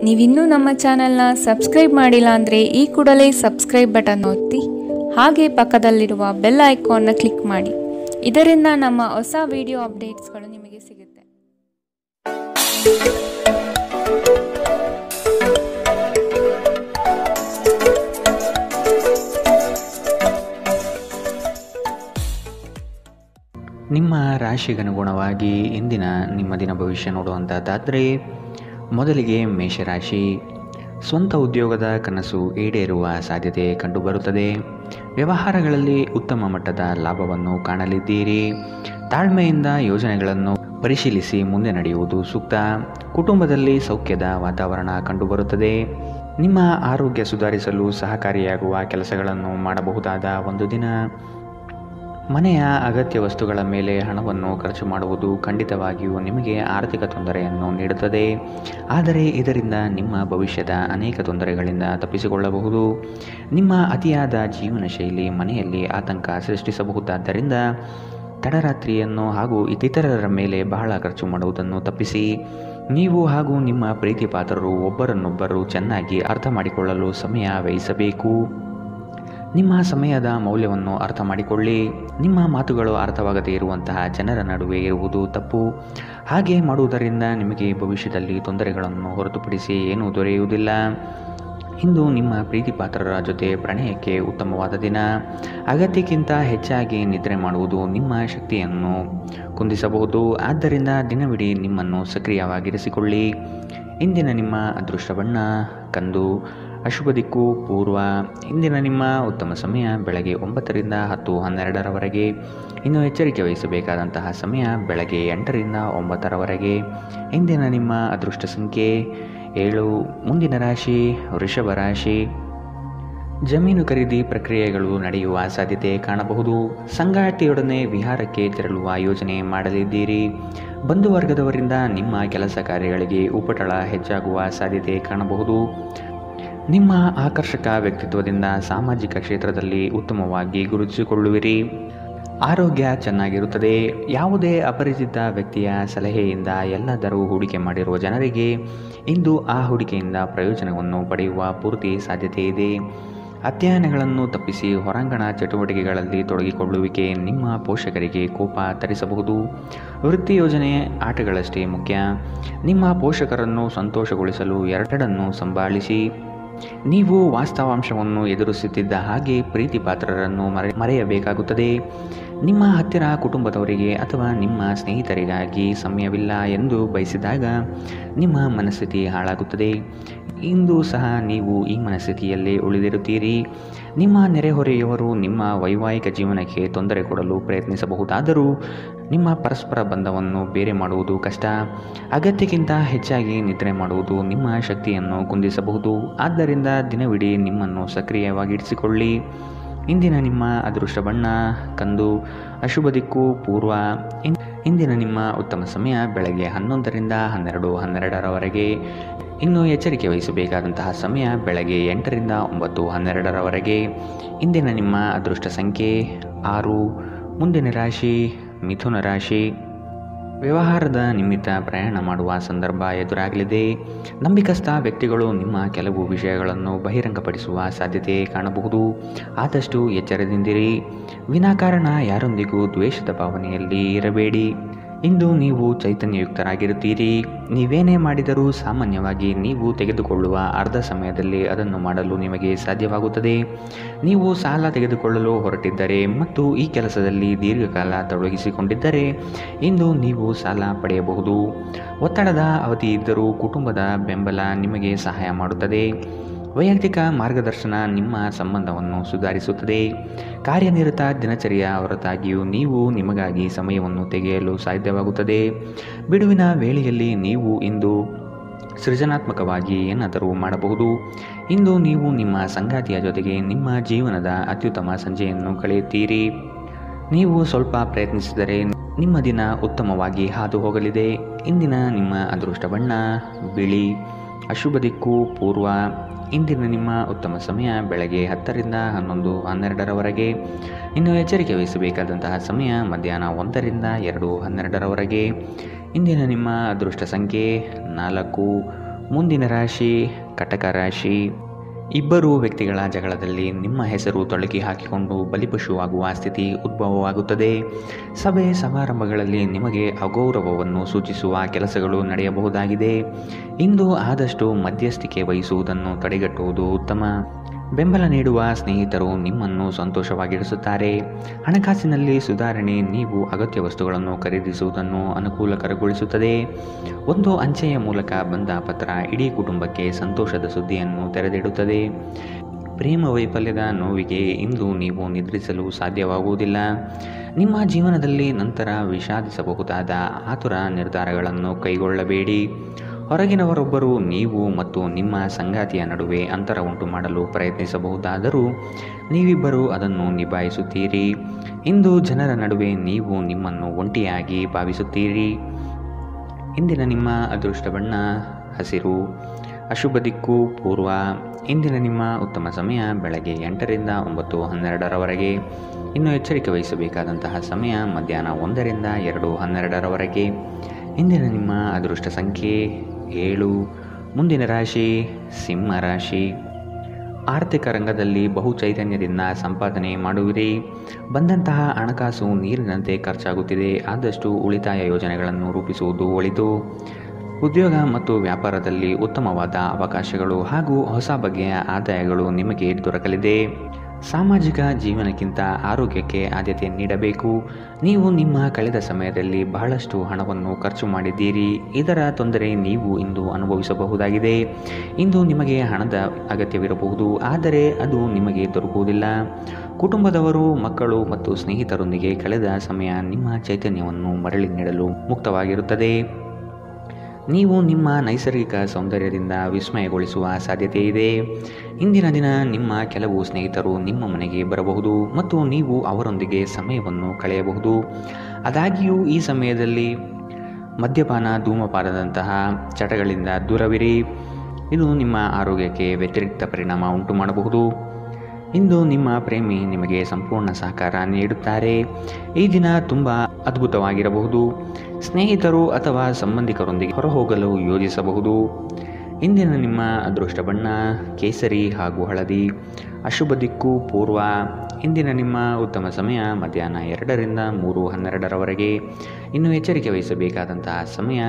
ನೀವಿನ್ನೂ ನಮ್ಮ ಚಾನೆಲ್ನ ಸಬ್ಸ್ಕ್ರೈಬ್ ಮಾಡಿಲ್ಲ ಅಂದರೆ ಈ ಕೂಡಲೇ ಸಬ್ಸ್ಕ್ರೈಬ್ ಬಟನ್ ಒತ್ತಿ ಹಾಗೆ ಪಕ್ಕದಲ್ಲಿರುವ ಬೆಲ್ ಐಕಾನ್ನ ಕ್ಲಿಕ್ ಮಾಡಿ. ಇದರಿಂದ ನಮ್ಮ ಹೊಸ ವಿಡಿಯೋ ಅಪ್ಡೇಟ್ಸ್ಗಳು ನಿಮಗೆ ಸಿಗುತ್ತೆ. ನಿಮ್ಮ ರಾಶಿಗನುಗುಣವಾಗಿ ಇಂದಿನ ನಿಮ್ಮ ದಿನ ಭವಿಷ್ಯ ನೋಡುವಂಥದ್ದಾದರೆ, ಮೊದಲಿಗೆ ಮೇಷರಾಶಿ. ಸ್ವಂತ ಉದ್ಯೋಗದ ಕನಸು ಈಡೇರುವ ಸಾಧ್ಯತೆ ಕಂಡುಬರುತ್ತದೆ. ವ್ಯವಹಾರಗಳಲ್ಲಿ ಉತ್ತಮ ಮಟ್ಟದ ಲಾಭವನ್ನು ಕಾಣಲಿದ್ದೀರಿ. ತಾಳ್ಮೆಯಿಂದ ಯೋಜನೆಗಳನ್ನು ಪರಿಶೀಲಿಸಿ ಮುಂದೆ ನಡೆಯುವುದು ಸೂಕ್ತ. ಕುಟುಂಬದಲ್ಲಿ ಸೌಖ್ಯದ ವಾತಾವರಣ ಕಂಡುಬರುತ್ತದೆ. ನಿಮ್ಮ ಆರೋಗ್ಯ ಸುಧಾರಿಸಲು ಸಹಕಾರಿಯಾಗುವ ಕೆಲಸಗಳನ್ನು ಮಾಡಬಹುದಾದ ಒಂದು ದಿನ. ಮನೆಯ ಅಗತ್ಯ ವಸ್ತುಗಳ ಮೇಲೆ ಹಣವನ್ನು ಖರ್ಚು ಮಾಡುವುದು ಖಂಡಿತವಾಗಿಯೂ ನಿಮಗೆ ಆರ್ಥಿಕ ತೊಂದರೆಯನ್ನು ನೀಡುತ್ತದೆ. ಆದರೆ ಇದರಿಂದ ನಿಮ್ಮ ಭವಿಷ್ಯದ ಅನೇಕ ತೊಂದರೆಗಳಿಂದ ತಪ್ಪಿಸಿಕೊಳ್ಳಬಹುದು. ನಿಮ್ಮ ಅತಿಯಾದ ಜೀವನ ಶೈಲಿ ಮನೆಯಲ್ಲಿ ಆತಂಕ ಸೃಷ್ಟಿಸಬಹುದಾದ್ದರಿಂದ ತಡರಾತ್ರಿಯನ್ನು ಹಾಗೂ ಇತರರ ಮೇಲೆ ಬಹಳ ಖರ್ಚು ಮಾಡುವುದನ್ನು ತಪ್ಪಿಸಿ. ನೀವು ಹಾಗೂ ನಿಮ್ಮ ಪ್ರೀತಿ ಪಾತ್ರರು ಒಬ್ಬರನ್ನೊಬ್ಬರು ಚೆನ್ನಾಗಿ ಅರ್ಥ ಮಾಡಿಕೊಳ್ಳಲು ಸಮಯ ವ್ಯಯಿಸಬೇಕು. ನಿಮ್ಮ ಸಮಯದ ಮೌಲ್ಯವನ್ನು ಅರ್ಥ ಮಾಡಿಕೊಳ್ಳಿ. ನಿಮ್ಮ ಮಾತುಗಳು ಅರ್ಥವಾಗದೇ ಇರುವಂತಹ ಜನರ ನಡುವೆ ಇರುವುದು ತಪ್ಪು. ಹಾಗೆ ಮಾಡುವುದರಿಂದ ನಿಮಗೆ ಭವಿಷ್ಯದಲ್ಲಿ ತೊಂದರೆಗಳನ್ನು ಹೊರತುಪಡಿಸಿ ಏನೂ ದೊರೆಯುವುದಿಲ್ಲ. ಇಂದು ನಿಮ್ಮ ಪ್ರೀತಿ ಪಾತ್ರರ ಜೊತೆ ಪ್ರಣಯಕ್ಕೆ ಉತ್ತಮವಾದ ದಿನ. ಅಗತ್ಯಕ್ಕಿಂತ ಹೆಚ್ಚಾಗಿ ನಿದ್ರೆ ಮಾಡುವುದು ನಿಮ್ಮ ಶಕ್ತಿಯನ್ನು ಕುಂದಿಸಬಹುದು. ಆದ್ದರಿಂದ ದಿನವಿಡೀ ನಿಮ್ಮನ್ನು ಸಕ್ರಿಯವಾಗಿರಿಸಿಕೊಳ್ಳಿ. ಇಂದಿನ ನಿಮ್ಮ ಅದೃಷ್ಟ ಬಣ್ಣ ಕಂದು. ಅಶುಭ ದಿಕ್ಕು ಪೂರ್ವ. ಇಂದಿನ ನಿಮ್ಮ ಉತ್ತಮ ಸಮಯ ಬೆಳಗ್ಗೆ 9 ರಿಂದ 10:12ರವರೆಗೆ. ಇನ್ನು ಎಚ್ಚರಿಕೆ ವಹಿಸಬೇಕಾದಂತಹ ಸಮಯ ಬೆಳಗ್ಗೆ 8 ರಿಂದ 9ರವರೆಗೆ. ಇಂದಿನ ನಿಮ್ಮ ಅದೃಷ್ಟ ಸಂಖ್ಯೆ 7. ಮುಂದಿನ ರಾಶಿ ವೃಷಭ ರಾಶಿ. ಜಮೀನು ಖರೀದಿ ಪ್ರಕ್ರಿಯೆಗಳು ನಡೆಯುವ ಸಾಧ್ಯತೆ ಕಾಣಬಹುದು. ಸಂಗಾತಿಯೊಡನೆ ವಿಹಾರಕ್ಕೆ ತೆರಳುವ ಯೋಜನೆ ಮಾಡಲಿದ್ದೀರಿ. ಬಂಧುವರ್ಗದವರಿಂದ ನಿಮ್ಮ ಕೆಲಸ ಕಾರ್ಯಗಳಿಗೆ ಉಪಟಳ ಹೆಚ್ಚಾಗುವ ಸಾಧ್ಯತೆ ಕಾಣಬಹುದು. ನಿಮ್ಮ ಆಕರ್ಷಕ ವ್ಯಕ್ತಿತ್ವದಿಂದ ಸಾಮಾಜಿಕ ಕ್ಷೇತ್ರದಲ್ಲಿ ಉತ್ತಮವಾಗಿ ಗುರುತಿಸಿಕೊಳ್ಳುವಿರಿ. ಆರೋಗ್ಯ ಚೆನ್ನಾಗಿರುತ್ತದೆ. ಯಾವುದೇ ಅಪರಿಚಿತ ವ್ಯಕ್ತಿಯ ಸಲಹೆಯಿಂದ ಎಲ್ಲಾದರೂ ಹೂಡಿಕೆ ಮಾಡಿರುವ ಜನರಿಗೆ ಇಂದು ಆ ಹೂಡಿಕೆಯಿಂದ ಪ್ರಯೋಜನವನ್ನು ಪಡೆಯುವ ಪೂರ್ತಿ ಸಾಧ್ಯತೆ ಇದೆ. ಅಧ್ಯಯನಗಳನ್ನು ತಪ್ಪಿಸಿ ಹೊರಾಂಗಣ ಚಟುವಟಿಕೆಗಳಲ್ಲಿ ತೊಡಗಿಕೊಳ್ಳುವಿಕೆ ನಿಮ್ಮ ಪೋಷಕರಿಗೆ ಕೋಪ ತರಿಸಬಹುದು. ವೃತ್ತಿ ಯೋಜನೆ ಆಟಗಳಷ್ಟೇ ಮುಖ್ಯ. ನಿಮ್ಮ ಪೋಷಕರನ್ನು ಸಂತೋಷಗೊಳಿಸಲು ಎರಡನ್ನೂ ಸಂಭಾಳಿಸಿ. ನೀವು ವಾಸ್ತವಾಂಶವನ್ನು ಎದುರಿಸುತ್ತಿದ್ದ ಹಾಗೆ ಪ್ರೀತಿ ಪಾತ್ರರನ್ನು ಮರೆಯಬೇಕಾಗುತ್ತದೆ. ನಿಮ್ಮ ಹತ್ತಿರ ಕುಟುಂಬದವರಿಗೆ ಅಥವಾ ನಿಮ್ಮ ಸ್ನೇಹಿತರಿಗಾಗಿ ಸಮಯವಿಲ್ಲ ಎಂದು ಬಯಸಿದಾಗ ನಿಮ್ಮ ಮನಸ್ಥಿತಿ ಹಾಳಾಗುತ್ತದೆ. ಇಂದು ಸಹ ನೀವು ಈ ಮನಸ್ಥಿತಿಯಲ್ಲೇ ಉಳಿದಿರುತ್ತೀರಿ. ನಿಮ್ಮ ನೆರೆಹೊರೆಯವರು ನಿಮ್ಮ ವೈವಾಹಿಕ ಜೀವನಕ್ಕೆ ತೊಂದರೆ ಕೊಡಲು ಪ್ರಯತ್ನಿಸಬಹುದಾದರೂ ನಿಮ್ಮ ಪರಸ್ಪರ ಬಂಧವನ್ನು ಬೇರೆ ಮಾಡುವುದು ಕಷ್ಟ. ಅಗತ್ಯಕ್ಕಿಂತ ಹೆಚ್ಚಾಗಿ ನಿದ್ರೆ ಮಾಡುವುದು ನಿಮ್ಮ ಶಕ್ತಿಯನ್ನು ಕುಂದಿಸಬಹುದು. ಆದ್ದರಿಂದ ದಿನವಿಡೀ ನಿಮ್ಮನ್ನು ಸಕ್ರಿಯವಾಗಿರಿಸಿಕೊಳ್ಳಿ. ಇಂದಿನ ನಿಮ್ಮ ಅದೃಷ್ಟ ಬಣ್ಣ ಕಂದು. ಅಶುಭ ದಿಕ್ಕು ಪೂರ್ವ. ಇಂದಿನ ನಿಮ್ಮ ಉತ್ತಮ ಸಮಯ ಬೆಳಗ್ಗೆ 11 ರಿಂದ 12:12ರವರೆಗೆ. ಇನ್ನು ಎಚ್ಚರಿಕೆ ವಹಿಸಬೇಕಾದಂತಹ ಸಮಯ ಬೆಳಗ್ಗೆ 8 ರಿಂದ 9:12ರವರೆಗೆ. ಇಂದಿನ ನಿಮ್ಮ ಅದೃಷ್ಟ ಸಂಖ್ಯೆ 6. ಮುಂದಿನ ರಾಶಿ ಮಿಥುನ ರಾಶಿ. ವ್ಯವಹಾರದ ನಿಮಿತ್ತ ಪ್ರಯಾಣ ಮಾಡುವ ಸಂದರ್ಭ ಎದುರಾಗಲಿದೆ. ನಂಬಿಕಸ್ಥ ವ್ಯಕ್ತಿಗಳು ನಿಮ್ಮ ಕೆಲವು ವಿಷಯಗಳನ್ನು ಬಹಿರಂಗಪಡಿಸುವ ಸಾಧ್ಯತೆ ಕಾಣಬಹುದು. ಆದಷ್ಟು ಎಚ್ಚರದಿಂದಿರಿ. ವಿನಾಕಾರಣ ಯಾರೊಂದಿಗೂ ದ್ವೇಷದ ಭಾವನೆಯಲ್ಲಿ ಇರಬೇಡಿ. ಇಂದು ನೀವು ಚೈತನ್ಯಯುಕ್ತರಾಗಿರುತ್ತೀರಿ. ನೀವೇನೇ ಮಾಡಿದರೂ ಸಾಮಾನ್ಯವಾಗಿ ನೀವು ತೆಗೆದುಕೊಳ್ಳುವ ಅರ್ಧ ಸಮಯದಲ್ಲಿ ಅದನ್ನು ಮಾಡಲು ನಿಮಗೆ ಸಾಧ್ಯವಾಗುತ್ತದೆ. ನೀವು ಸಾಲ ತೆಗೆದುಕೊಳ್ಳಲು ಹೊರಟಿದ್ದರೆ ಮತ್ತು ಈ ಕೆಲಸದಲ್ಲಿ ದೀರ್ಘಕಾಲ ತೊಡಗಿಸಿಕೊಂಡಿದ್ದರೆ ಇಂದು ನೀವು ಸಾಲ ಪಡೆಯಬಹುದು. ಒತ್ತಡದ ಅವಧಿ ಇದ್ದರೂ ಕುಟುಂಬದ ಬೆಂಬಲ ನಿಮಗೆ ಸಹಾಯ ಮಾಡುತ್ತದೆ. ವೈಯಕ್ತಿಕ ಮಾರ್ಗದರ್ಶನ ನಿಮ್ಮ ಸಂಬಂಧವನ್ನು ಸುಧಾರಿಸುತ್ತದೆ. ಕಾರ್ಯನಿರತ ದಿನಚರಿಯ ಹೊರತಾಗಿಯೂ ನೀವು ನಿಮಗಾಗಿ ಸಮಯವನ್ನು ತೆಗೆಯಲು ಸಾಧ್ಯವಾಗುತ್ತದೆ. ಬಿಡುವಿನ ವೇಳೆಯಲ್ಲಿ ನೀವು ಇಂದು ಸೃಜನಾತ್ಮಕವಾಗಿ ಏನಾದರೂ ಮಾಡಬಹುದು. ಇಂದು ನೀವು ನಿಮ್ಮ ಸಂಗಾತಿಯ ಜೊತೆಗೆ ನಿಮ್ಮ ಜೀವನದ ಅತ್ಯುತ್ತಮ ಸಂಜೆಯನ್ನು ಕಳೆಯುತ್ತೀರಿ. ನೀವು ಸ್ವಲ್ಪ ಪ್ರಯತ್ನಿಸಿದರೆ ನಿಮ್ಮ ದಿನ ಉತ್ತಮವಾಗಿ ಹಾದು ಹೋಗಲಿದೆ. ಇಂದಿನ ನಿಮ್ಮ ಅದೃಷ್ಟ ಬಣ್ಣ ಬಿಳಿ. ಅಶುಭ ದಿಕ್ಕು ಪೂರ್ವ. ಇಂದಿನ ನಿಮ್ಮ ಉತ್ತಮ ಸಮಯ ಬೆಳಗ್ಗೆ 10 ರಿಂದ 11:12ರವರೆಗೆ. ಇನ್ನು ಎಚ್ಚರಿಕೆ ವಹಿಸಬೇಕಾದಂತಹ ಸಮಯ ಮಧ್ಯಾಹ್ನ 1 ರಿಂದ 2:12ರವರೆಗೆ. ಇಂದಿನ ನಿಮ್ಮ ಅದೃಷ್ಟ ಸಂಖ್ಯೆ 4. ಮುಂದಿನ ರಾಶಿ ಕಟಕ ರಾಶಿ. ಇಬ್ಬರು ವ್ಯಕ್ತಿಗಳ ಜಗಳದಲ್ಲಿ ನಿಮ್ಮ ಹೆಸರು ತೊಳಗಿ ಹಾಕಿಕೊಂಡು ಬಲಿಪಶುವಾಗುವ ಸ್ಥಿತಿ ಉದ್ಭವವಾಗುತ್ತದೆ. ಸಭೆ ಸಮಾರಂಭಗಳಲ್ಲಿ ನಿಮಗೆ ಅಗೌರವವನ್ನು ಸೂಚಿಸುವ ಕೆಲಸಗಳು ನಡೆಯಬಹುದಾಗಿದೆ. ಇಂದು ಆದಷ್ಟು ಮಧ್ಯಸ್ಥಿಕೆ ವಹಿಸುವುದನ್ನು ತಡೆಗಟ್ಟುವುದು ಉತ್ತಮ. ಬೆಂಬಲ ನೀಡುವ ಸ್ನೇಹಿತರು ನಿಮ್ಮನ್ನು ಸಂತೋಷವಾಗಿರಿಸುತ್ತಾರೆ. ಹಣಕಾಸಿನಲ್ಲಿ ಸುಧಾರಣೆ ನೀವು ಅಗತ್ಯ ವಸ್ತುಗಳನ್ನು ಖರೀದಿಸುವುದನ್ನು ಅನುಕೂಲಕರಗೊಳಿಸುತ್ತದೆ. ಒಂದು ಅಂಚೆಯ ಮೂಲಕ ಬಂದ ಪತ್ರ ಇಡೀ ಕುಟುಂಬಕ್ಕೆ ಸಂತೋಷದ ಸುದ್ದಿಯನ್ನು ತೆರೆದಿಡುತ್ತದೆ. ಪ್ರೇಮ ವೈಫಲ್ಯದ ನೋವಿಗೆ ಇಂದು ನೀವು ನಿದ್ರಿಸಲು ಸಾಧ್ಯವಾಗುವುದಿಲ್ಲ. ನಿಮ್ಮ ಜೀವನದಲ್ಲಿ ನಂತರ ವಿಷಾದಿಸಬಹುದಾದ ಆತುರ ನಿರ್ಧಾರಗಳನ್ನು ಕೈಗೊಳ್ಳಬೇಡಿ. ಹೊರಗಿನವರೊಬ್ಬರು ನೀವು ಮತ್ತು ನಿಮ್ಮ ಸಂಗಾತಿಯ ನಡುವೆ ಅಂತರ ಉಂಟು ಮಾಡಲು ಪ್ರಯತ್ನಿಸಬಹುದಾದರೂ ನೀವಿಬ್ಬರು ಅದನ್ನು ನಿಭಾಯಿಸುತ್ತೀರಿ. ಇಂದು ಜನರ ನಡುವೆ ನೀವು ನಿಮ್ಮನ್ನು ಒಂಟಿಯಾಗಿ ಭಾವಿಸುತ್ತೀರಿ. ಇಂದಿನ ನಿಮ್ಮ ಅದೃಷ್ಟ ಬಣ್ಣ ಹಸಿರು. ಅಶುಭ ದಿಕ್ಕು ಪೂರ್ವ. ಇಂದಿನ ನಿಮ್ಮ ಉತ್ತಮ ಸಮಯ ಬೆಳಗ್ಗೆ 8ರಿಂದ 9:12ರವರೆಗೆ. ಇನ್ನು ಎಚ್ಚರಿಕೆ ವಹಿಸಬೇಕಾದಂತಹ ಸಮಯ ಮಧ್ಯಾಹ್ನ 1ರಿಂದ 2:12ರವರೆಗೆ. ಇಂದಿನ ನಿಮ್ಮ ಅದೃಷ್ಟ ಸಂಖ್ಯೆ 7. ಮುಂದಿನ ರಾಶಿ ಸಿಂಹ ರಾಶಿ. ಆರ್ಥಿಕ ರಂಗದಲ್ಲಿ ಬಹು ಚೈತನ್ಯದಿಂದ ಸಂಪಾದನೆ ಮಾಡುವಿರಿ. ಬಂದಂತಹ ಹಣಕಾಸು ನೀರಿನಂತೆ ಖರ್ಚಾಗುತ್ತಿದೆ. ಆದಷ್ಟು ಉಳಿತಾಯ ಯೋಜನೆಗಳನ್ನು ರೂಪಿಸುವುದು ಒಳಿತು. ಉದ್ಯೋಗ ಮತ್ತು ವ್ಯಾಪಾರದಲ್ಲಿ ಉತ್ತಮವಾದ ಅವಕಾಶಗಳು ಹಾಗೂ ಹೊಸ ಬಗೆಯ ಆದಾಯಗಳು ನಿಮಗೆ ದೊರಕಲಿದೆ. ಸಾಮಾಜಿಕ ಜೀವನಕ್ಕಿಂತ ಆರೋಗ್ಯಕ್ಕೆ ಆದ್ಯತೆ ನೀಡಬೇಕು. ನೀವು ನಿಮ್ಮ ಕಳೆದ ಸಮಯದಲ್ಲಿ ಬಹಳಷ್ಟು ಹಣವನ್ನು ಖರ್ಚು ಮಾಡಿದ್ದೀರಿ. ಇದರ ತೊಂದರೆ ನೀವು ಇಂದು ಅನುಭವಿಸಬಹುದಾಗಿದೆ. ಇಂದು ನಿಮಗೆ ಹಣದ ಅಗತ್ಯವಿರಬಹುದು, ಆದರೆ ಅದು ನಿಮಗೆ ದೊರಕುವುದಿಲ್ಲ. ಕುಟುಂಬದವರು, ಮಕ್ಕಳು ಮತ್ತು ಸ್ನೇಹಿತರೊಂದಿಗೆ ಕಳೆದ ಸಮಯ ನಿಮ್ಮ ಚೈತನ್ಯವನ್ನು ಮರಳಿ ನೀಡಲು ಮುಕ್ತವಾಗಿರುತ್ತದೆ. ನೀವು ನಿಮ್ಮ ನೈಸರ್ಗಿಕ ಸೌಂದರ್ಯದಿಂದ ವಿಸ್ಮಯಗೊಳಿಸುವ ಸಾಧ್ಯತೆ ಇದೆ. ಇಂದಿನ ದಿನ ನಿಮ್ಮ ಕೆಲವು ಸ್ನೇಹಿತರು ನಿಮ್ಮ ಮನೆಗೆ ಬರಬಹುದು ಮತ್ತು ನೀವು ಅವರೊಂದಿಗೆ ಸಮಯವನ್ನು ಕಳೆಯಬಹುದು. ಆದಾಗ್ಯೂ ಈ ಸಮಯದಲ್ಲಿ ಮದ್ಯಪಾನ, ಧೂಮಪಾನದಂತಹ ಚಟಗಳಿಂದ ದೂರವಿರಿ. ಇದು ನಿಮ್ಮ ಆರೋಗ್ಯಕ್ಕೆ ವ್ಯತಿರಿಕ್ತ ಪರಿಣಾಮ ಉಂಟು ಮಾಡಬಹುದು. ಇಂದು ನಿಮ್ಮ ಪ್ರೇಮಿ ನಿಮಗೆ ಸಂಪೂರ್ಣ ಸಹಕಾರ ನೀಡುತ್ತಾರೆ. ಈ ದಿನ ತುಂಬ ಅದ್ಭುತವಾಗಿರಬಹುದು. ಸ್ನೇಹಿತರು ಅಥವಾ ಸಂಬಂಧಿಕರೊಂದಿಗೆ ಹೊರಹೋಗಲು ಯೋಜಿಸಬಹುದು. ಇಂದಿನ ನಿಮ್ಮ ಅದೃಷ್ಟ ಬಣ್ಣ ಕೇಸರಿ ಹಾಗೂ ಹಳದಿ. ಅಶುಭ ದಿಕ್ಕು ಪೂರ್ವ. ಇಂದಿನ ನಿಮ್ಮ ಉತ್ತಮ ಸಮಯ ಮಧ್ಯಾಹ್ನ 2ರಿಂದ 3:12ರವರೆಗೆ. ಇನ್ನು ಎಚ್ಚರಿಕೆ ವಹಿಸಬೇಕಾದಂತಹ ಸಮಯ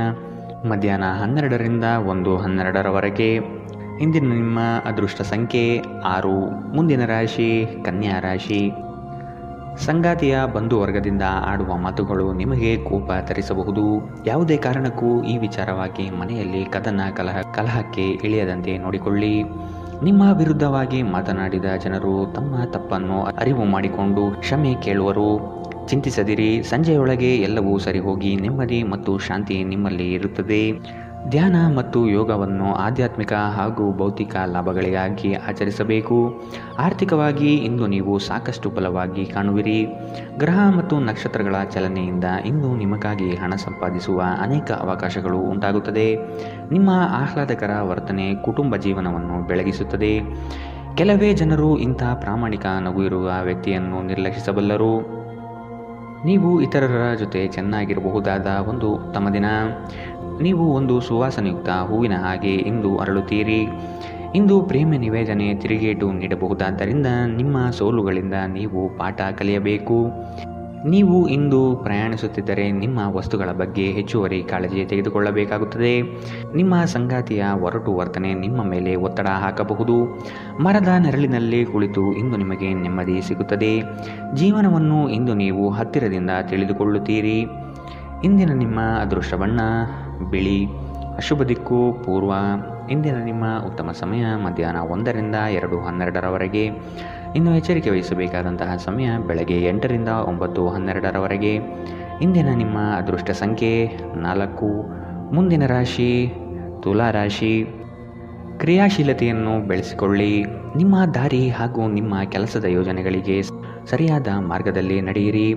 ಮಧ್ಯಾಹ್ನ 12ರಿಂದ 1:12ರವರೆಗೆ. ಇಂದಿನ ನಿಮ್ಮ ಅದೃಷ್ಟ ಸಂಖ್ಯೆ 6. ಮುಂದಿನ ರಾಶಿ ಕನ್ಯಾ ರಾಶಿ. ಸಂಗಾತಿಯ ಬಂಧುವರ್ಗದಿಂದ ಆಡುವ ಮಾತುಗಳು ನಿಮಗೆ ಕೋಪ ತರಿಸಬಹುದು. ಯಾವುದೇ ಕಾರಣಕ್ಕೂ ಈ ವಿಚಾರವಾಗಿ ಮನೆಯಲ್ಲಿ ಕಲಹಕ್ಕೆ ಇಳಿಯದಂತೆ ನೋಡಿಕೊಳ್ಳಿ. ನಿಮ್ಮ ವಿರುದ್ಧವಾಗಿ ಮಾತನಾಡಿದ ಜನರು ತಮ್ಮ ತಪ್ಪನ್ನು ಅರಿವು ಮಾಡಿಕೊಂಡು ಕ್ಷಮೆ ಕೇಳುವರು. ಚಿಂತಿಸದಿರಿ. ಸಂಜೆಯೊಳಗೆ ಎಲ್ಲವೂ ಸರಿಹೋಗಿ ನೆಮ್ಮದಿ ಮತ್ತು ಶಾಂತಿ ನಿಮ್ಮಲ್ಲಿ ಇರುತ್ತದೆ. ಧ್ಯಾನ ಮತ್ತು ಯೋಗವನ್ನು ಆಧ್ಯಾತ್ಮಿಕ ಹಾಗೂ ಭೌತಿಕ ಲಾಭಗಳಿಗಾಗಿ ಆಚರಿಸಬೇಕು. ಆರ್ಥಿಕವಾಗಿ ಇಂದು ನೀವು ಸಾಕಷ್ಟು ಬಲವಾಗಿ ಕಾಣುವಿರಿ. ಗ್ರಹ ಮತ್ತು ನಕ್ಷತ್ರಗಳ ಚಲನೆಯಿಂದ ಇಂದು ನಿಮಗಾಗಿ ಹಣ ಸಂಪಾದಿಸುವ ಅನೇಕ ಅವಕಾಶಗಳು ಉಂಟಾಗುತ್ತದೆ. ನಿಮ್ಮ ಆಹ್ಲಾದಕರ ವರ್ತನೆ ಕುಟುಂಬ ಜೀವನವನ್ನು ಬೆಳಗಿಸುತ್ತದೆ. ಕೆಲವೇ ಜನರು ಇಂಥ ಪ್ರಾಮಾಣಿಕ ನಗು ಇರುವ ವ್ಯಕ್ತಿಯನ್ನು ನಿರ್ಲಕ್ಷಿಸಬಲ್ಲರು. ನೀವು ಇತರರ ಜೊತೆ ಚೆನ್ನಾಗಿರಬಹುದಾದ ಒಂದು ಉತ್ತಮ ದಿನ. ನೀವು ಒಂದು ಸುವಾಸನೆಯುಕ್ತ ಹೂವಿನ ಹಾಗೆ ಇಂದು ಅರಳುತ್ತೀರಿ. ಇಂದು ಪ್ರೇಮ ನಿವೇದನೆ ತಿರುಗೇಟು ನೀಡಬಹುದಾದ್ದರಿಂದ ನಿಮ್ಮ ಸೋಲುಗಳಿಂದ ನೀವು ಪಾಠ ಕಲಿಯಬೇಕು. ನೀವು ಇಂದು ಪ್ರಯಾಣಿಸುತ್ತಿದ್ದರೆ ನಿಮ್ಮ ವಸ್ತುಗಳ ಬಗ್ಗೆ ಹೆಚ್ಚುವರಿ ಕಾಳಜಿ ತೆಗೆದುಕೊಳ್ಳಬೇಕಾಗುತ್ತದೆ. ನಿಮ್ಮ ಸಂಗಾತಿಯ ಒರಟು ವರ್ತನೆ ನಿಮ್ಮ ಮೇಲೆ ಒತ್ತಡ ಹಾಕಬಹುದು. ಮರದ ನೆರಳಿನಲ್ಲಿ ಕುಳಿತು ಇಂದು ನಿಮಗೆ ನೆಮ್ಮದಿ ಸಿಗುತ್ತದೆ. ಜೀವನವನ್ನು ಇಂದು ನೀವು ಹತ್ತಿರದಿಂದ ತಿಳಿದುಕೊಳ್ಳುತ್ತೀರಿ. ಇಂದಿನ ನಿಮ್ಮ ಅದೃಷ್ಟ ಬಣ್ಣ ಬಿಳಿ. ಅಶುಭ ದಿಕ್ಕು ಪೂರ್ವ. ಇಂದಿನ ನಿಮ್ಮ ಉತ್ತಮ ಸಮಯ ಮಧ್ಯಾಹ್ನ 1ರಿಂದ 2:12ರವರೆಗೆ. ಇನ್ನು ಎಚ್ಚರಿಕೆ ವಹಿಸಬೇಕಾದಂತಹ ಸಮಯ ಬೆಳಗ್ಗೆ 8ರಿಂದ 9:12ರವರೆಗೆ. ಇಂದಿನ ನಿಮ್ಮ ಅದೃಷ್ಟ ಸಂಖ್ಯೆ 4. ಮುಂದಿನ ರಾಶಿ ತುಲಾ ರಾಶಿ. ಕ್ರಿಯಾಶೀಲತೆಯನ್ನು ಬೆಳೆಸಿಕೊಳ್ಳಿ. ನಿಮ್ಮ ದಾರಿ ಹಾಗೂ ನಿಮ್ಮ ಕೆಲಸದ ಯೋಜನೆಗಳಿಗೆ ಸರಿಯಾದ ಮಾರ್ಗದಲ್ಲಿ ನಡೆಯಿರಿ.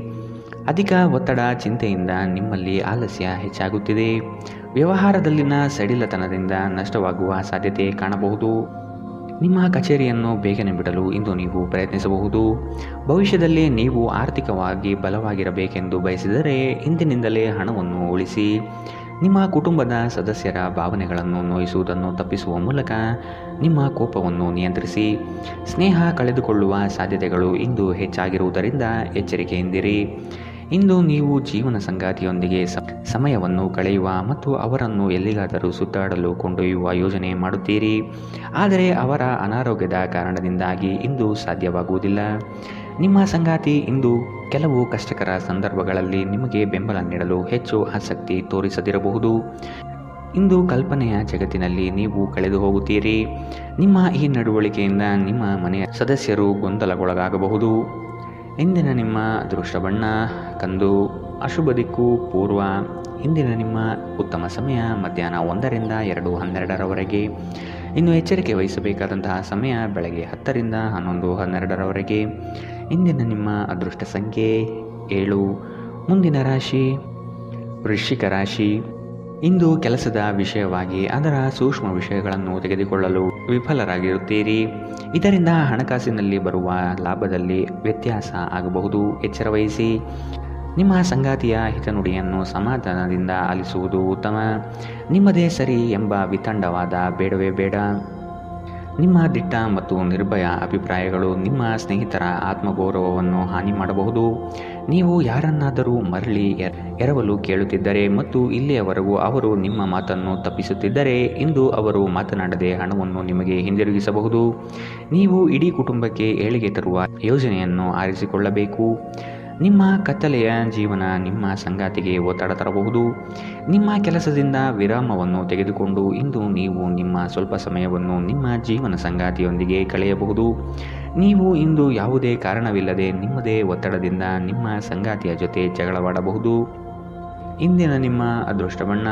ಅಧಿಕ ಒತ್ತಡ ಚಿಂತೆಯಿಂದ ನಿಮ್ಮಲ್ಲಿ ಆಲಸ್ಯ ಹೆಚ್ಚಾಗುತ್ತಿದೆ. ವ್ಯವಹಾರದಲ್ಲಿನ ಸಡಿಲತನದಿಂದ ನಷ್ಟವಾಗುವ ಸಾಧ್ಯತೆ ಕಾಣಬಹುದು. ನಿಮ್ಮ ಕಚೇರಿಯನ್ನು ಬೇಗನೆ ಬಿಡಲು ಇಂದು ನೀವು ಪ್ರಯತ್ನಿಸಬಹುದು. ಭವಿಷ್ಯದಲ್ಲಿ ನೀವು ಆರ್ಥಿಕವಾಗಿ ಬಲವಾಗಿರಬೇಕೆಂದು ಬಯಸಿದರೆ ಇಂದಿನಿಂದಲೇ ಹಣವನ್ನು ಉಳಿಸಿ. ನಿಮ್ಮ ಕುಟುಂಬದ ಸದಸ್ಯರ ಭಾವನೆಗಳನ್ನು ನೋಯಿಸುವುದನ್ನು ತಪ್ಪಿಸುವ ಮೂಲಕ ನಿಮ್ಮ ಕೋಪವನ್ನು ನಿಯಂತ್ರಿಸಿ. ಸ್ನೇಹ ಕಳೆದುಕೊಳ್ಳುವ ಸಾಧ್ಯತೆಗಳು ಇಂದು ಹೆಚ್ಚಾಗಿರುವುದರಿಂದ ಎಚ್ಚರಿಕೆಯಿಂದಿರಿ. ಇಂದು ನೀವು ಜೀವನ ಸಂಗಾತಿಯೊಂದಿಗೆ ಸಮಯವನ್ನು ಕಳೆಯುವ ಮತ್ತು ಅವರನ್ನು ಎಲ್ಲಿಗಾದರೂ ಸುತ್ತಾಡಲು ಕೊಂಡೊಯ್ಯುವ ಯೋಜನೆ ಮಾಡುತ್ತೀರಿ. ಆದರೆ ಅವರ ಅನಾರೋಗ್ಯದ ಕಾರಣದಿಂದಾಗಿ ಇಂದು ಸಾಧ್ಯವಾಗುವುದಿಲ್ಲ. ನಿಮ್ಮ ಸಂಗಾತಿ ಇಂದು ಕೆಲವು ಕಷ್ಟಕರ ಸಂದರ್ಭಗಳಲ್ಲಿ ನಿಮಗೆ ಬೆಂಬಲ ನೀಡಲು ಹೆಚ್ಚು ಆಸಕ್ತಿ ತೋರಿಸದಿರಬಹುದು. ಇಂದು ಕಲ್ಪನೆಯ ಜಗತ್ತಿನಲ್ಲಿ ನೀವು ಕಳೆದು ಹೋಗುತ್ತೀರಿ. ನಿಮ್ಮ ಈ ನಡವಳಿಕೆಯಿಂದ ನಿಮ್ಮ ಮನೆಯ ಸದಸ್ಯರು ಗೊಂದಲಗೊಳಗಾಗಬಹುದು. ಇಂದಿನ ನಿಮ್ಮ ಅದೃಷ್ಟ ಬಣ್ಣ ಕಂದು, ಅಶುಭ ದಿಕ್ಕು ಪೂರ್ವ. ಇಂದಿನ ನಿಮ್ಮ ಉತ್ತಮ ಸಮಯ ಮಧ್ಯಾಹ್ನ 1ರಿಂದ 2:12ರವರೆಗೆ. ಇನ್ನು ಎಚ್ಚರಿಕೆ ವಹಿಸಬೇಕಾದಂತಹ ಸಮಯ ಬೆಳಗ್ಗೆ 10ರಿಂದ 11:12ರವರೆಗೆ. ಇಂದಿನ ನಿಮ್ಮ ಅದೃಷ್ಟ ಸಂಖ್ಯೆ 7. ಮುಂದಿನ ರಾಶಿ ವೃಶ್ಚಿಕ ರಾಶಿ. ಇಂದು ಕೆಲಸದ ವಿಷಯವಾಗಿ ಅದರ ಸೂಕ್ಷ್ಮ ವಿಷಯಗಳನ್ನು ತೆಗೆದುಕೊಳ್ಳಲು ವಿಫಲರಾಗಿರುತ್ತೀರಿ. ಇದರಿಂದ ಹಣಕಾಸಿನಲ್ಲಿ ಬರುವ ಲಾಭದಲ್ಲಿ ವ್ಯತ್ಯಾಸ ಆಗಬಹುದು. ಎಚ್ಚರ ವಹಿಸಿ. ನಿಮ್ಮ ಸಂಗಾತಿಯ ಹಿತನುಡಿಯನ್ನು ಸಮಾಧಾನದಿಂದ ಆಲಿಸುವುದು ಉತ್ತಮ. ನಿಮ್ಮದೇ ಸರಿ ಎಂಬ ವಿತಂಡವಾದ ಬೇಡವೇ ಬೇಡ. ನಿಮ್ಮ ದಿಟ್ಟ ಮತ್ತು ನಿರ್ಭಯ ಅಭಿಪ್ರಾಯಗಳು ನಿಮ್ಮ ಸ್ನೇಹಿತರ ಆತ್ಮಗೌರವವನ್ನು ಹಾನಿ ಮಾಡಬಹುದು. ನೀವು ಯಾರನ್ನಾದರೂ ಮರಳಿ ಎರವಲು ಕೇಳುತ್ತಿದ್ದರೆ ಮತ್ತು ಇಲ್ಲಿಯವರೆಗೂ ಅವರು ನಿಮ್ಮ ಮಾತನ್ನು ತಪ್ಪಿಸುತ್ತಿದ್ದರೆ ಇಂದು ಅವರು ಮಾತನಾಡದೆ ಹಣವನ್ನು ನಿಮಗೆ ಹಿಂದಿರುಗಿಸಬಹುದು. ನೀವು ಇಡೀ ಕುಟುಂಬಕ್ಕೆ ಏಳಿಗೆ ತರುವ ಯೋಜನೆಯನ್ನು ಆರಿಸಿಕೊಳ್ಳಬೇಕು. ನಿಮ್ಮ ಕತ್ತಲೆಯ ಜೀವನ ನಿಮ್ಮ ಸಂಗಾತಿಗೆ ಒತ್ತಡ ತರಬಹುದು. ನಿಮ್ಮ ಕೆಲಸದಿಂದ ವಿರಾಮವನ್ನು ತೆಗೆದುಕೊಂಡು ಇಂದು ನೀವು ನಿಮ್ಮ ಸ್ವಲ್ಪ ಸಮಯವನ್ನು ನಿಮ್ಮ ಜೀವನ ಸಂಗಾತಿಯೊಂದಿಗೆ ಕಳೆಯಬಹುದು. ನೀವು ಇಂದು ಯಾವುದೇ ಕಾರಣವಿಲ್ಲದೆ ನಿಮ್ಮದೇ ಒತ್ತಡದಿಂದ ನಿಮ್ಮ ಸಂಗಾತಿಯ ಜೊತೆ ಜಗಳವಾಡಬಹುದು. ಇಂದಿನ ನಿಮ್ಮ ಅದೃಷ್ಟ ಬಣ್ಣ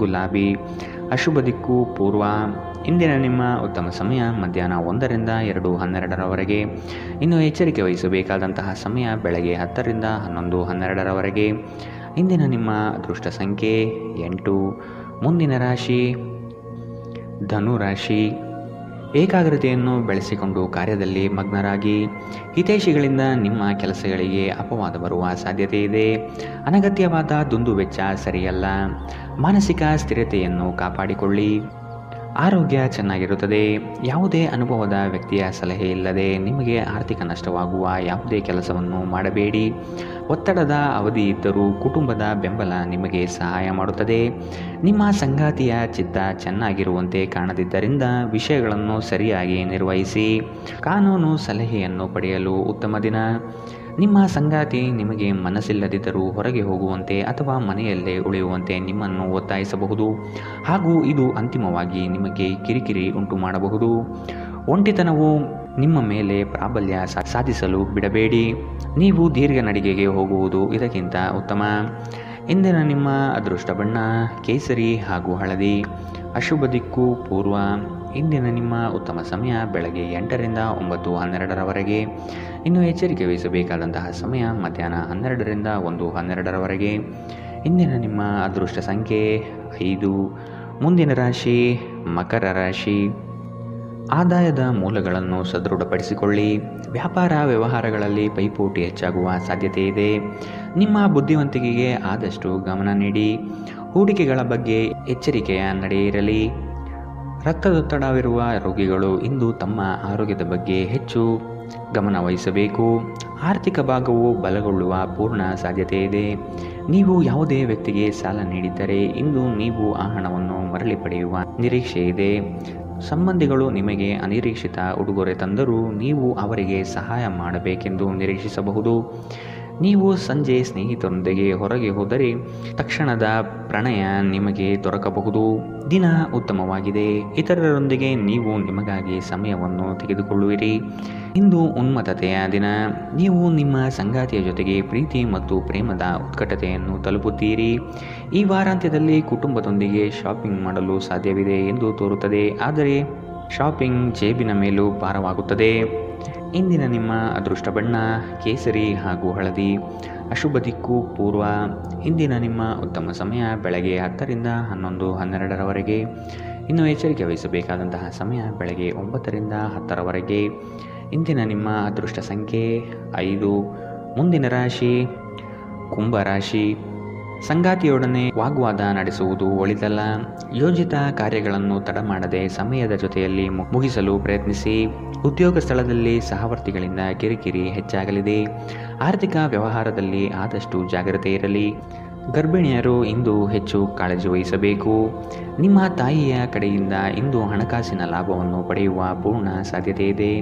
ಗುಲಾಬಿ, ಅಶುಭ ದಿಕ್ಕು ಪೂರ್ವ. ಇಂದಿನ ನಿಮ್ಮ ಉತ್ತಮ ಸಮಯ ಮಧ್ಯಾಹ್ನ 1ರಿಂದ 2:12ರವರೆಗೆ. ಇನ್ನು ಎಚ್ಚರಿಕೆ ವಹಿಸಬೇಕಾದಂತಹ ಸಮಯ ಬೆಳಗ್ಗೆ 10ರಿಂದ 11:12ರವರೆಗೆ. ಇಂದಿನ ನಿಮ್ಮ ಅದೃಷ್ಟ ಸಂಖ್ಯೆ 8. ಮುಂದಿನ ರಾಶಿ ಧನು ರಾಶಿ. ಏಕಾಗ್ರತೆಯನ್ನು ಬೆಳೆಸಿಕೊಂಡು ಕಾರ್ಯದಲ್ಲಿ ಮಗ್ನರಾಗಿ. ಹಿತೈಷಿಗಳಿಂದ ನಿಮ್ಮ ಕೆಲಸಗಳಿಗೆ ಅಪವಾದ ಬರುವ ಸಾಧ್ಯತೆ ಇದೆ. ಅನಗತ್ಯವಾದ ದುಂದುವೆಚ್ಚ ಸರಿಯಲ್ಲ. ಮಾನಸಿಕ ಸ್ಥಿರತೆಯನ್ನು ಕಾಪಾಡಿಕೊಳ್ಳಿ. ಆರೋಗ್ಯ ಚೆನ್ನಾಗಿರುತ್ತದೆ. ಯಾವುದೇ ಅನುಭವದ ವ್ಯಕ್ತಿಯ ಸಲಹೆ ಇಲ್ಲದೆ ನಿಮಗೆ ಆರ್ಥಿಕ ನಷ್ಟವಾಗುವ ಯಾವುದೇ ಕೆಲಸವನ್ನು ಮಾಡಬೇಡಿ. ಒತ್ತಡದ ಅವಧಿ ಇದ್ದರೂ ಕುಟುಂಬದ ಬೆಂಬಲ ನಿಮಗೆ ಸಹಾಯ ಮಾಡುತ್ತದೆ. ನಿಮ್ಮ ಸಂಗಾತಿಯ ಚಿತ್ತ ಚೆನ್ನಾಗಿರುವಂತೆ ಕಾಣದಿದ್ದರಿಂದ ವಿಷಯಗಳನ್ನು ಸರಿಯಾಗಿ ನಿರ್ವಹಿಸಿ. ಕಾನೂನು ಸಲಹೆಯನ್ನು ಪಡೆಯಲು ಉತ್ತಮ ದಿನ. ನಿಮ್ಮ ಸಂಗಾತಿ ನಿಮಗೆ ಮನಸ್ಸಿಲ್ಲದಿದ್ದರೂ ಹೊರಗೆ ಹೋಗುವಂತೆ ಅಥವಾ ಮನೆಯಲ್ಲೇ ಉಳಿಯುವಂತೆ ನಿಮ್ಮನ್ನು ಒತ್ತಾಯಿಸಬಹುದು ಹಾಗೂ ಇದು ಅಂತಿಮವಾಗಿ ನಿಮಗೆ ಕಿರಿಕಿರಿ ಉಂಟು ಮಾಡಬಹುದು. ಒಂಟಿತನವು ನಿಮ್ಮ ಮೇಲೆ ಪ್ರಾಬಲ್ಯ ಸಾಧಿಸಲು ಬಿಡಬೇಡಿ. ನೀವು ದೀರ್ಘ ನಡಿಗೆಗೆ ಹೋಗುವುದು ಇದಕ್ಕಿಂತ ಉತ್ತಮ. ಇಂದಿನ ನಿಮ್ಮ ಅದೃಷ್ಟ ಬಣ್ಣ ಕೇಸರಿ ಹಾಗೂ ಹಳದಿ, ಅಶುಭ ದಿಕ್ಕು ಪೂರ್ವ. ಇಂದಿನ ನಿಮ್ಮ ಉತ್ತಮ ಸಮಯ ಬೆಳಗ್ಗೆ 8ರಿಂದ 9:12ರವರೆಗೆ. ಇನ್ನು ಎಚ್ಚರಿಕೆ ವಹಿಸಬೇಕಾದಂತಹ ಸಮಯ ಮಧ್ಯಾಹ್ನ 12ರಿಂದ 1:12ರವರೆಗೆ. ಇಂದಿನ ನಿಮ್ಮ ಅದೃಷ್ಟ ಸಂಖ್ಯೆ 5. ಮುಂದಿನ ರಾಶಿ ಮಕರ ರಾಶಿ. ಆದಾಯದ ಮೂಲಗಳನ್ನು ಸದೃಢಪಡಿಸಿಕೊಳ್ಳಿ. ವ್ಯಾಪಾರ ವ್ಯವಹಾರಗಳಲ್ಲಿ ಪೈಪೋಟಿ ಹೆಚ್ಚಾಗುವ ಸಾಧ್ಯತೆ ಇದೆ. ನಿಮ್ಮ ಬುದ್ಧಿವಂತಿಕೆಗೆ ಆದಷ್ಟು ಗಮನ ನೀಡಿ. ಹೂಡಿಕೆಗಳ ಬಗ್ಗೆ ಎಚ್ಚರಿಕೆಯ ನಡೆ ಇರಲಿ. ರಕ್ತದೊತ್ತಡವಿರುವ ರೋಗಿಗಳು ಇಂದು ತಮ್ಮ ಆರೋಗ್ಯದ ಬಗ್ಗೆ ಹೆಚ್ಚು ಗಮನ ವಹಿಸಬೇಕು. ಆರ್ಥಿಕ ಭಾಗವು ಬಲಗೊಳ್ಳುವ ಪೂರ್ಣ ಸಾಧ್ಯತೆ ಇದೆ. ನೀವು ಯಾವುದೇ ವ್ಯಕ್ತಿಗೆ ಸಾಲ ನೀಡಿದ್ದರೆ ಇಂದು ನೀವು ಆ ಹಣವನ್ನು ಮರಳಿ ಪಡೆಯುವ ನಿರೀಕ್ಷೆ ಇದೆ. ಸಂಬಂಧಿಗಳು ನಿಮಗೆ ಅನಿರೀಕ್ಷಿತ ಉಡುಗೊರೆ ತಂದರೂ ನೀವು ಅವರಿಗೆ ಸಹಾಯ ಮಾಡಬೇಕೆಂದು ನಿರೀಕ್ಷಿಸಬಹುದು. ನೀವು ಸಂಜೆ ಸ್ನೇಹಿತರೊಂದಿಗೆ ಹೊರಗೆ ಹೋದರೆ ತಕ್ಷಣದ ಪ್ರಣಯ ನಿಮಗೆ ದೊರಕಬಹುದು. ದಿನ ಉತ್ತಮವಾಗಿದೆ. ಇತರರೊಂದಿಗೆ ನೀವು ನಿಮಗಾಗಿ ಸಮಯವನ್ನು ತೆಗೆದುಕೊಳ್ಳುವಿರಿ. ಇಂದು ಉನ್ಮತ್ತತೆಯ ದಿನ. ನೀವು ನಿಮ್ಮ ಸಂಗಾತಿಯ ಜೊತೆಗೆ ಪ್ರೀತಿ ಮತ್ತು ಪ್ರೇಮದ ಉತ್ಕಟತೆಯನ್ನು ತಲುಪುತ್ತೀರಿ. ಈ ವಾರಾಂತ್ಯದಲ್ಲಿ ಕುಟುಂಬದೊಂದಿಗೆ ಶಾಪಿಂಗ್ ಮಾಡಲು ಸಾಧ್ಯವಿದೆ ಎಂದು ತೋರುತ್ತದೆ. ಆದರೆ ಶಾಪಿಂಗ್ ಜೇಬಿನ ಮೇಲೂ ಭಾರವಾಗುತ್ತದೆ. ಇಂದಿನ ನಿಮ್ಮ ಅದೃಷ್ಟ ಬಣ್ಣ ಕೇಸರಿ ಹಾಗೂ ಹಳದಿ, ಅಶುಭ ದಿಕ್ಕು ಪೂರ್ವ. ಇಂದಿನ ನಿಮ್ಮ ಉತ್ತಮ ಸಮಯ ಬೆಳಗ್ಗೆ 10ರಿಂದ 11:12ರವರೆಗೆ. ಇನ್ನು ಎಚ್ಚರಿಕೆ ವಹಿಸಬೇಕಾದಂತಹ ಸಮಯ ಬೆಳಗ್ಗೆ 9ರಿಂದ 10ರವರೆಗೆ. ಇಂದಿನ ನಿಮ್ಮ ಅದೃಷ್ಟ ಸಂಖ್ಯೆ 5. ಮುಂದಿನ ರಾಶಿ ಕುಂಭರಾಶಿ. ಸಂಗಾತಿಯೊಡನೆ ವಾಗ್ವಾದ ನಡೆಸುವುದು ಒಳಿತಲ್ಲ. ಯೋಜಿತ ಕಾರ್ಯಗಳನ್ನು ತಡ ಮಾಡದೆ ಸಮಯದ ಜೊತೆಯಲ್ಲಿ ಮುಗಿಸಲು ಪ್ರಯತ್ನಿಸಿ. ಉದ್ಯೋಗ ಸ್ಥಳದಲ್ಲಿ ಸಹವರ್ತಿಗಳಿಂದ ಕಿರಿಕಿರಿ ಹೆಚ್ಚಾಗಲಿದೆ. ಆರ್ಥಿಕ ವ್ಯವಹಾರದಲ್ಲಿ ಆದಷ್ಟು ಜಾಗ್ರತೆ ಇರಲಿ. ಗರ್ಭಿಣಿಯರು ಇಂದು ಹೆಚ್ಚು ಕಾಳಜಿ ವಹಿಸಬೇಕು. ನಿಮ್ಮ ತಾಯಿಯ ಕಡೆಯಿಂದ ಇಂದು ಹಣಕಾಸಿನ ಲಾಭವನ್ನು ಪಡೆಯುವ ಪೂರ್ಣ ಸಾಧ್ಯತೆ ಇದೆ.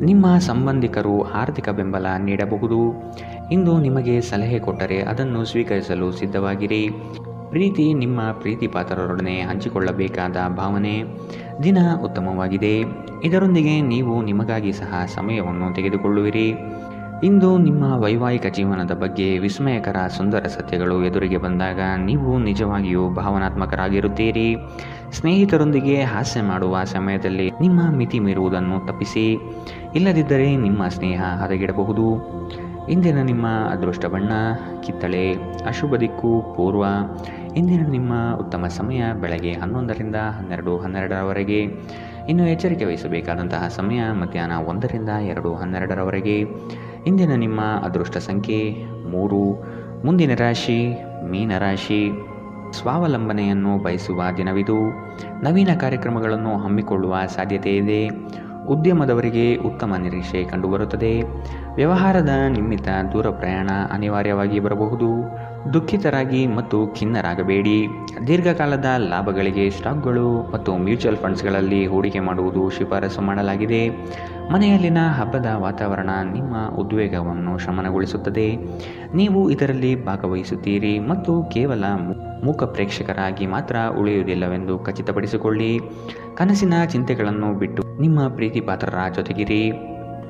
ನಿಮ್ಮ ಸಂಬಂಧಿಕರು ಆರ್ಥಿಕ ಬೆಂಬಲ ನೀಡಬಹುದು. ಇಂದು ನಿಮಗೆ ಸಲಹೆ ಕೊಟ್ಟರೆ ಅದನ್ನು ಸ್ವೀಕರಿಸಲು ಸಿದ್ಧವಾಗಿರಿ. ಪ್ರೀತಿ ನಿಮ್ಮ ಪ್ರೀತಿ ಪಾತ್ರರೊಡನೆ ಹಂಚಿಕೊಳ್ಳಬೇಕಾದ ಭಾವನೆ. ದಿನ ಉತ್ತಮವಾಗಿದೆ. ಇದರೊಂದಿಗೆ ನೀವು ನಿಮಗಾಗಿ ಸಹ ಸಮಯವನ್ನು ತೆಗೆದುಕೊಳ್ಳುವಿರಿ. ಇಂದು ನಿಮ್ಮ ವೈವಾಹಿಕ ಜೀವನದ ಬಗ್ಗೆ ವಿಸ್ಮಯಕರ ಸುಂದರ ಸತ್ಯಗಳು ಎದುರಿಗೆ ಬಂದಾಗ ನೀವು ನಿಜವಾಗಿಯೂ ಭಾವನಾತ್ಮಕರಾಗಿರುತ್ತೀರಿ. ಸ್ನೇಹಿತರೊಂದಿಗೆ ಹಾಸ್ಯ ಮಾಡುವ ಸಮಯದಲ್ಲಿ ನಿಮ್ಮ ಮಿತಿ ಮೀರುವುದನ್ನು ತಪ್ಪಿಸಿ. ಇಲ್ಲದಿದ್ದರೆ ನಿಮ್ಮ ಸ್ನೇಹ ಹದಗೆಡಬಹುದು. ಇಂದಿನ ನಿಮ್ಮ ಅದೃಷ್ಟ ಬಣ್ಣ ಕಿತ್ತಳೆ. ಅಶುಭ ದಿಕ್ಕು ಪೂರ್ವ. ಇಂದಿನ ನಿಮ್ಮ ಉತ್ತಮ ಸಮಯ ಬೆಳಗ್ಗೆ 11ರಿಂದ 12:12ರವರೆಗೆ. ಇನ್ನು ಎಚ್ಚರಿಕೆ ವಹಿಸಬೇಕಾದಂತಹ ಸಮಯ ಮಧ್ಯಾಹ್ನ 1ರಿಂದ 2:12ರವರೆಗೆ. ಇಂದಿನ ನಿಮ್ಮ ಅದೃಷ್ಟ ಸಂಖ್ಯೆ 3. ಮುಂದಿನ ರಾಶಿ ಮೀನರಾಶಿ. ಸ್ವಾವಲಂಬನೆಯನ್ನು ಬಯಸುವ ದಿನವಿದು. ನವೀನ ಕಾರ್ಯಕ್ರಮಗಳನ್ನು ಹಮ್ಮಿಕೊಳ್ಳುವ ಸಾಧ್ಯತೆ ಇದೆ. ಉದ್ಯಮದವರಿಗೆ ಉತ್ತಮ ನಿರೀಕ್ಷೆ ಕಂಡುಬರುತ್ತದೆ. ವ್ಯವಹಾರದ ನಿಮಿತ್ತ ದೂರ ಪ್ರಯಾಣ ಅನಿವಾರ್ಯವಾಗಿ ಬರಬಹುದು. ದುಃಖಿತರಾಗಿ ಮತ್ತು ಖಿನ್ನರಾಗಬೇಡಿ. ದೀರ್ಘಕಾಲದ ಲಾಭಗಳಿಗೆ ಸ್ಟಾಕ್ಗಳು ಮತ್ತು ಮ್ಯೂಚುವಲ್ ಫಂಡ್ಸ್ಗಳಲ್ಲಿ ಹೂಡಿಕೆ ಮಾಡುವುದು ಶಿಫಾರಸು ಮಾಡಲಾಗಿದೆ. ಮನೆಯಲ್ಲಿನ ಹಬ್ಬದ ವಾತಾವರಣ ನಿಮ್ಮ ಉದ್ವೇಗವನ್ನು ಶಮನಗೊಳಿಸುತ್ತದೆ. ನೀವು ಇದರಲ್ಲಿ ಭಾಗವಹಿಸುತ್ತೀರಿ ಮತ್ತು ಕೇವಲ ಮೂಕ ಪ್ರೇಕ್ಷಕರಾಗಿ ಮಾತ್ರ ಉಳಿಯುವುದಿಲ್ಲವೆಂದು ಖಚಿತಪಡಿಸಿಕೊಳ್ಳಿ. ಕನಸಿನ ಚಿಂತೆಗಳನ್ನು ಬಿಟ್ಟು ನಿಮ್ಮ ಪ್ರೀತಿ ಪಾತ್ರರ ಜೊತೆಗಿರಿ.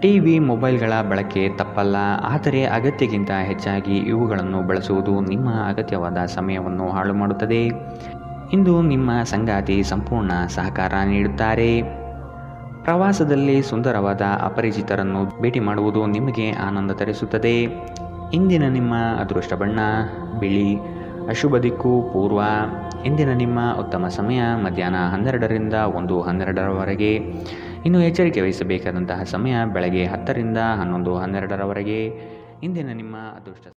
ಟಿವಿ ಮೊಬೈಲ್ಗಳ ಬಳಕೆ ತಪ್ಪಲ್ಲ, ಆದರೆ ಅಗತ್ಯಕ್ಕಿಂತ ಹೆಚ್ಚಾಗಿ ಇವುಗಳನ್ನು ಬಳಸುವುದು ನಿಮ್ಮ ಅಗತ್ಯವಾದ ಸಮಯವನ್ನು ಹಾಳು ಮಾಡುತ್ತದೆ. ಇಂದು ನಿಮ್ಮ ಸಂಗಾತಿ ಸಂಪೂರ್ಣ ಸಹಕಾರ ನೀಡುತ್ತಾರೆ. ಪ್ರವಾಸದಲ್ಲಿ ಸುಂದರವಾದ ಅಪರಿಚಿತರನ್ನು ಭೇಟಿ ಮಾಡುವುದು ನಿಮಗೆ ಆನಂದ ತರಿಸುತ್ತದೆ. ಇಂದಿನ ನಿಮ್ಮ ಅದೃಷ್ಟ ಬಣ್ಣ ಬಿಳಿ. ಅಶುಭ ದಿಕ್ಕು ಪೂರ್ವ. ಇಂದಿನ ನಿಮ್ಮ ಉತ್ತಮ ಸಮಯ ಮಧ್ಯಾಹ್ನ 12ರಿಂದ 1:12ರವರೆಗೆ. ಇನ್ನು ಎಚ್ಚರಿಕೆ ವಹಿಸಬೇಕಾದಂತಹ ಸಮಯ ಬೆಳಗ್ಗೆ 10ರಿಂದ 11:12ರವರೆಗೆ. ಇಂದಿನ ನಿಮ್ಮ ಅದೃಷ್ಟ